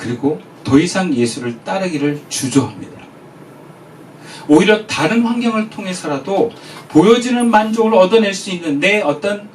그리고 더 이상 예수를 따르기를 주저합니다. 오히려 다른 환경을 통해서라도 보여지는 만족을 얻어낼 수 있는 내 어떤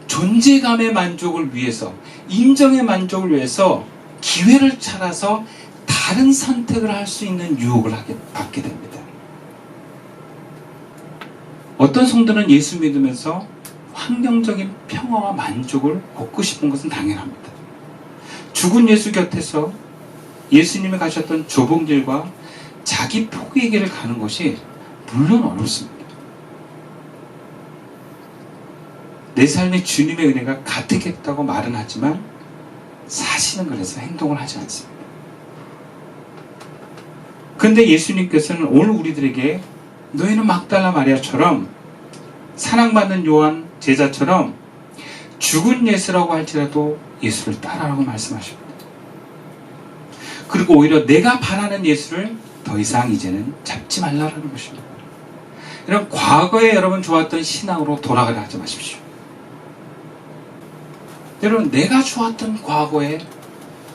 존재감의 만족을 위해서, 인정의 만족을 위해서 기회를 찾아서 다른 선택을 할 수 있는 유혹을 받게 됩니다. 어떤 성도는 예수 믿으면서 환경적인 평화와 만족을 얻고 싶은 것은 당연합니다. 죽은 예수 곁에서 예수님이 가셨던 좁은 길과 자기 포기의 길을 가는 것이 물론 어렵습니다. 내 삶에 주님의 은혜가 가득했다고 말은 하지만 사실은 그래서 행동을 하지 않습니다. 그런데 예수님께서는 오늘 우리들에게 너희는 막달라 마리아처럼, 사랑받는 요한 제자처럼 죽은 예수라고 할지라도 예수를 따라라고 말씀하십니다. 그리고 오히려 내가 바라는 예수를 더 이상 이제는 잡지 말라는 것입니다. 이런 과거에 여러분 좋았던 신앙으로 돌아가려 하지 마십시오. 여러분, 내가 좋았던 과거에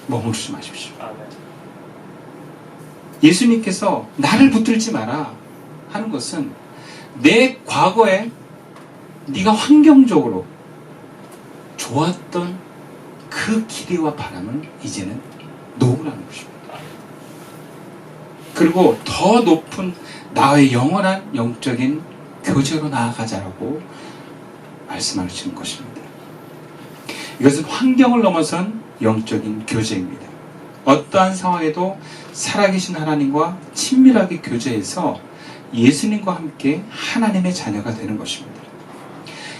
머무르지 마십시오. 예수님께서 나를 붙들지 마라 하는 것은 내 과거에 네가 환경적으로 좋았던 그 기대와 바람을 이제는 놓으라는 것입니다. 그리고 더 높은 나의 영원한 영적인 교제로 나아가자라고 말씀하시는 것입니다. 이것은 환경을 넘어선 영적인 교제입니다. 어떠한 상황에도 살아계신 하나님과 친밀하게 교제해서 예수님과 함께 하나님의 자녀가 되는 것입니다.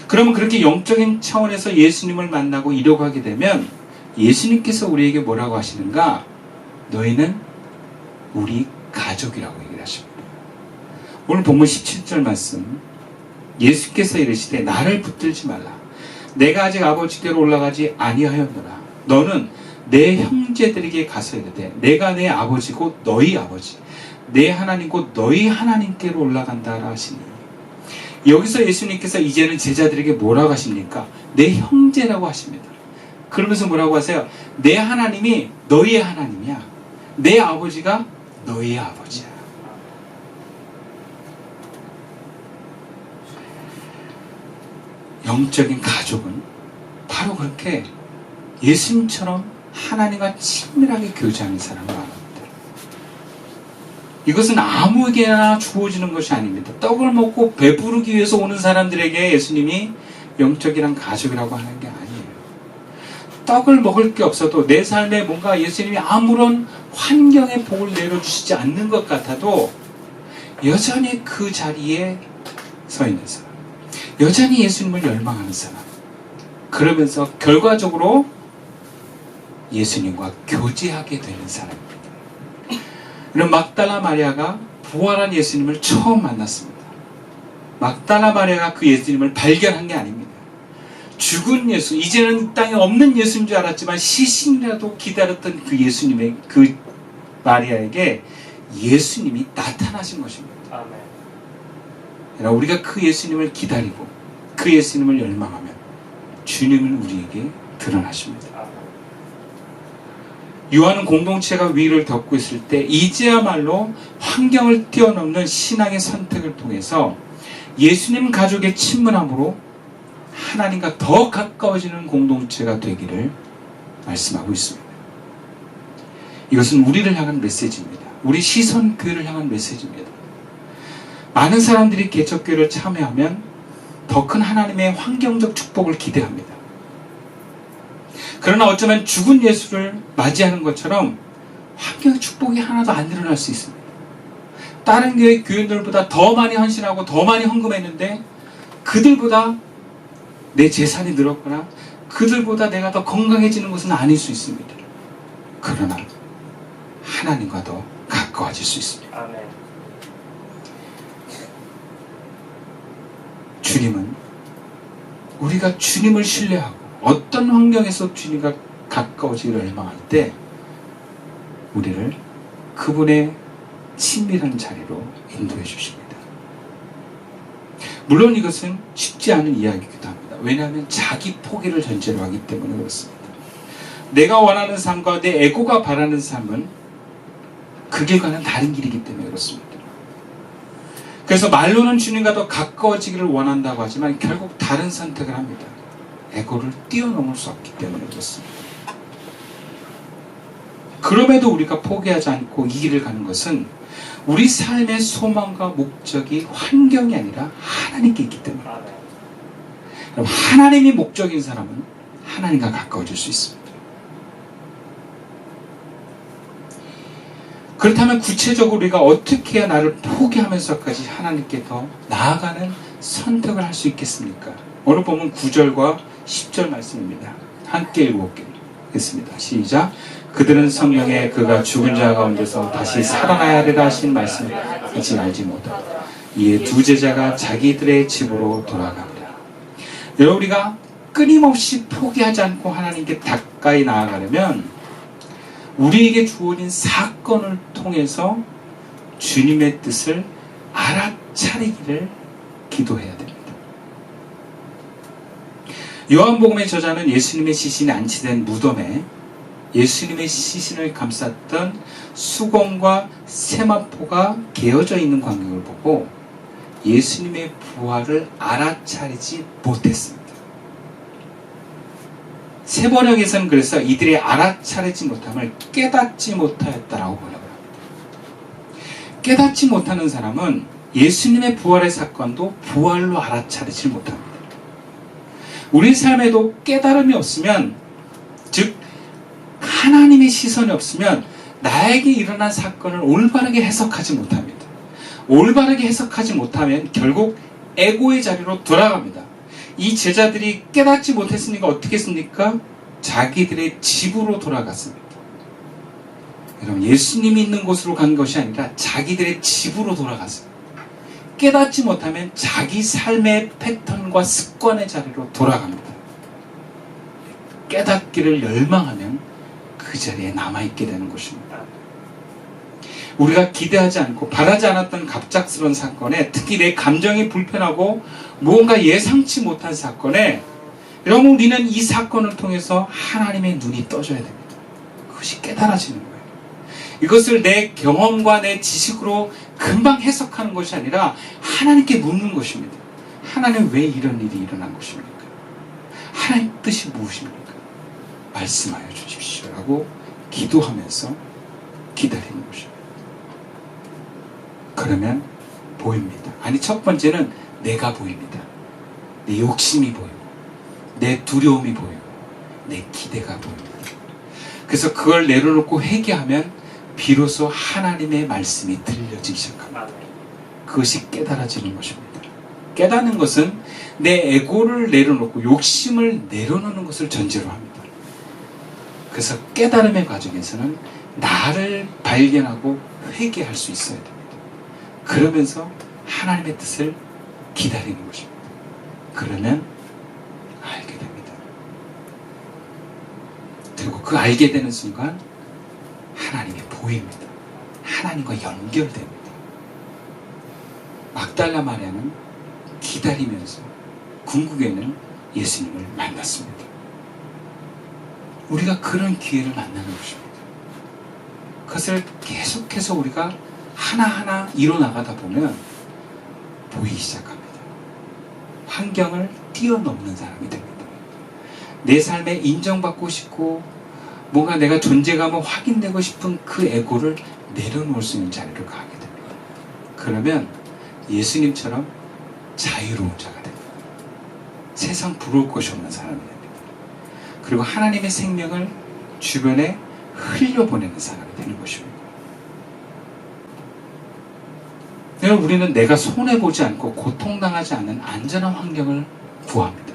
그러면 그렇게 영적인 차원에서 예수님을 만나고 이루어가게 되면 예수님께서 우리에게 뭐라고 하시는가? 너희는 우리 가족이라고 얘기를 하십니다. 오늘 본문 17절 말씀, 예수께서 이르시되 나를 붙들지 말라. 내가 아직 아버지께로 올라가지 아니하였노라. 너는 내 형제들에게 가서 이르되 내가 내 아버지 곧 너희 아버지, 내 하나님 곧 너희 하나님께로 올라간다라 하시니, 여기서 예수님께서 이제는 제자들에게 뭐라고 하십니까? 내 형제라고 하십니다. 그러면서 뭐라고 하세요? 내 하나님이 너희의 하나님이야. 내 아버지가 너희의 아버지야. 영적인 가족은 바로 그렇게 예수님처럼 하나님과 친밀하게 교제하는 사람을 말합니다. 이것은 아무에게나 주어지는 것이 아닙니다. 떡을 먹고 배부르기 위해서 오는 사람들에게 예수님이 영적이란 가족이라고 하는 게 아니에요. 떡을 먹을 게 없어도 내 삶에 뭔가 예수님이 아무런 환경의 복을 내려주시지 않는 것 같아도 여전히 그 자리에 서 있는 사람, 여전히 예수님을 열망하는 사람, 그러면서 결과적으로 예수님과 교제하게 되는 사람입니다. 이런 막달라 마리아가 부활한 예수님을 처음 만났습니다. 막달라 마리아가 그 예수님을 발견한 게 아닙니다. 죽은 예수, 이제는 이 땅에 없는 예수인 줄 알았지만 시신이라도 기다렸던 그 예수님의, 그 마리아에게 예수님이 나타나신 것입니다. 아멘. 우리가 그 예수님을 기다리고 그 예수님을 열망하면 주님은 우리에게 드러나십니다. 요한은 공동체가 위를 덮고 있을 때 이제야말로 환경을 뛰어넘는 신앙의 선택을 통해서 예수님 가족의 친밀함으로 하나님과 더 가까워지는 공동체가 되기를 말씀하고 있습니다. 이것은 우리를 향한 메시지입니다. 우리 시선교회를 향한 메시지입니다. 많은 사람들이 개척교회를 참여하면 더 큰 하나님의 환경적 축복을 기대합니다. 그러나 어쩌면 죽은 예수를 맞이하는 것처럼 환경의 축복이 하나도 안 일어날 수 있습니다. 다른 교회 교인들보다 더 많이 헌신하고 더 많이 헌금했는데 그들보다 내 재산이 늘었거나 그들보다 내가 더 건강해지는 것은 아닐 수 있습니다. 그러나 하나님과 더 가까워질 수 있습니다. 아멘. 주님은 우리가 주님을 신뢰하고 어떤 환경에서 주님과 가까워지기를 열망할 때 우리를 그분의 친밀한 자리로 인도해 주십니다. 물론 이것은 쉽지 않은 이야기이기도 합니다. 왜냐하면 자기 포기를 전제로 하기 때문에 그렇습니다. 내가 원하는 삶과 내 에고가 바라는 삶은 그 길과는 다른 길이기 때문에 그렇습니다. 그래서 말로는 주님과 더 가까워지기를 원한다고 하지만 결국 다른 선택을 합니다. 에고를 뛰어넘을 수 없기 때문에 그렇습니다. 그럼에도 우리가 포기하지 않고 이 길을 가는 것은 우리 삶의 소망과 목적이 환경이 아니라 하나님께 있기 때문입니다. 그럼 하나님이 목적인 사람은 하나님과 가까워질 수 있습니다. 그렇다면 구체적으로 우리가 어떻게 해야 나를 포기하면서까지 하나님께 더 나아가는 선택을 할 수 있겠습니까? 오늘 보면 9절과 10절 말씀입니다. 함께 읽어보겠습니다. 시작. 그들은 성령에 그가 죽은 자 가운데서 다시 살아나야 하리라 하신 말씀을 아직 알지 못하고 이에 두 제자가 자기들의 집으로 돌아갑니다. 여러분, 우리가 끊임없이 포기하지 않고 하나님께 가까이 나아가려면 우리에게 주어진 사건을 통해서 주님의 뜻을 알아차리기를 기도해야 됩니다. 요한복음의 저자는 예수님의 시신이 안치된 무덤에 예수님의 시신을 감쌌던 수건과 세마포가 개어져 있는 광경을 보고 예수님의 부활을 알아차리지 못했습니다. 세번역에서는 그래서 이들이 알아차리지 못함을 깨닫지 못하였다라고 번역을 합니다. 깨닫지 못하는 사람은 예수님의 부활의 사건도 부활로 알아차리지 못합니다. 우리 삶에도 깨달음이 없으면, 즉 하나님의 시선이 없으면 나에게 일어난 사건을 올바르게 해석하지 못합니다. 올바르게 해석하지 못하면 결국 에고의 자리로 돌아갑니다. 이 제자들이 깨닫지 못했으니까 어떻게 했습니까? 자기들의 집으로 돌아갔습니다. 여러분, 예수님이 있는 곳으로 간 것이 아니라 자기들의 집으로 돌아갔습니다. 깨닫지 못하면 자기 삶의 패턴과 습관의 자리로 돌아갑니다. 깨닫기를 열망하면 그 자리에 남아있게 되는 것입니다. 우리가 기대하지 않고 바라지 않았던 갑작스러운 사건에, 특히 내 감정이 불편하고 무언가 예상치 못한 사건에, 여러분, 우리는 이 사건을 통해서 하나님의 눈이 떠져야 됩니다. 그것이 깨달아지는 거예요. 이것을 내 경험과 내 지식으로 금방 해석하는 것이 아니라 하나님께 묻는 것입니다. 하나님, 왜 이런 일이 일어난 것입니까? 하나님 뜻이 무엇입니까? 말씀하여 주십시오 라고 기도하면서 기다리는 것입니다. 그러면 보입니다. 아니, 첫 번째는 내가 보입니다. 내 욕심이 보이고, 내 두려움이 보이고, 내 기대가 보입니다. 그래서 그걸 내려놓고 회개하면 비로소 하나님의 말씀이 들려지기 시작합니다. 그것이 깨달아지는 것입니다. 깨닫는 것은 내 에고를 내려놓고 욕심을 내려놓는 것을 전제로 합니다. 그래서 깨달음의 과정에서는 나를 발견하고 회개할 수 있어야 됩니다. 그러면서 하나님의 뜻을 기다리는 것입니다. 그러면 알게 됩니다. 그리고 그 알게 되는 순간 하나님이 보입니다. 하나님과 연결됩니다. 막달라 마리아는 기다리면서 궁극에는 예수님을 만났습니다. 우리가 그런 기회를 만나는 것입니다. 그것을 계속해서 우리가 하나하나 이뤄나가다 보면 보이기 시작합니다. 환경을 뛰어넘는 사람이 됩니다. 내 삶에 인정받고 싶고 뭔가 내가 존재감을 확인되고 싶은 그 에고를 내려놓을 수 있는 자리로 가게 됩니다. 그러면 예수님처럼 자유로운 자가 됩니다. 세상 부러울 것이 없는 사람이 됩니다. 그리고 하나님의 생명을 주변에 흘려보내는 사람이 되는 것입니다. 우리는 내가 손해보지 않고 고통당하지 않는 안전한 환경을 구합니다.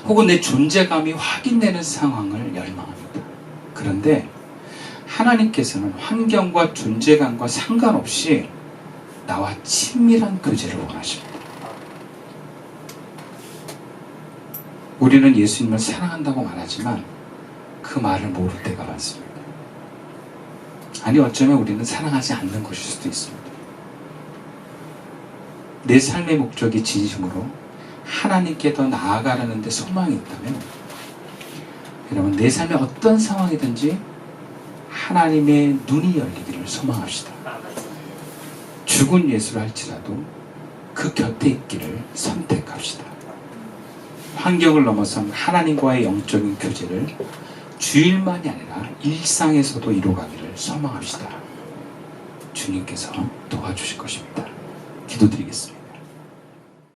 혹은 내 존재감이 확인되는 상황을 열망합니다. 그런데 하나님께서는 환경과 존재감과 상관없이 나와 친밀한 교제를 원하십니다. 우리는 예수님을 사랑한다고 말하지만 그 말을 모를 때가 많습니다. 아니, 어쩌면 우리는 사랑하지 않는 것일 수도 있습니다. 내 삶의 목적이 진심으로 하나님께 더 나아가려는 데 소망이 있다면 여러분, 내 삶의 어떤 상황이든지 하나님의 눈이 열리기를 소망합시다. 죽은 예수를 할지라도 그 곁에 있기를 선택합시다. 환경을 넘어선 하나님과의 영적인 교제를 주일만이 아니라 일상에서도 이루어가기를 소망합시다. 주님께서 도와주실 것입니다. 기도드리겠습니다.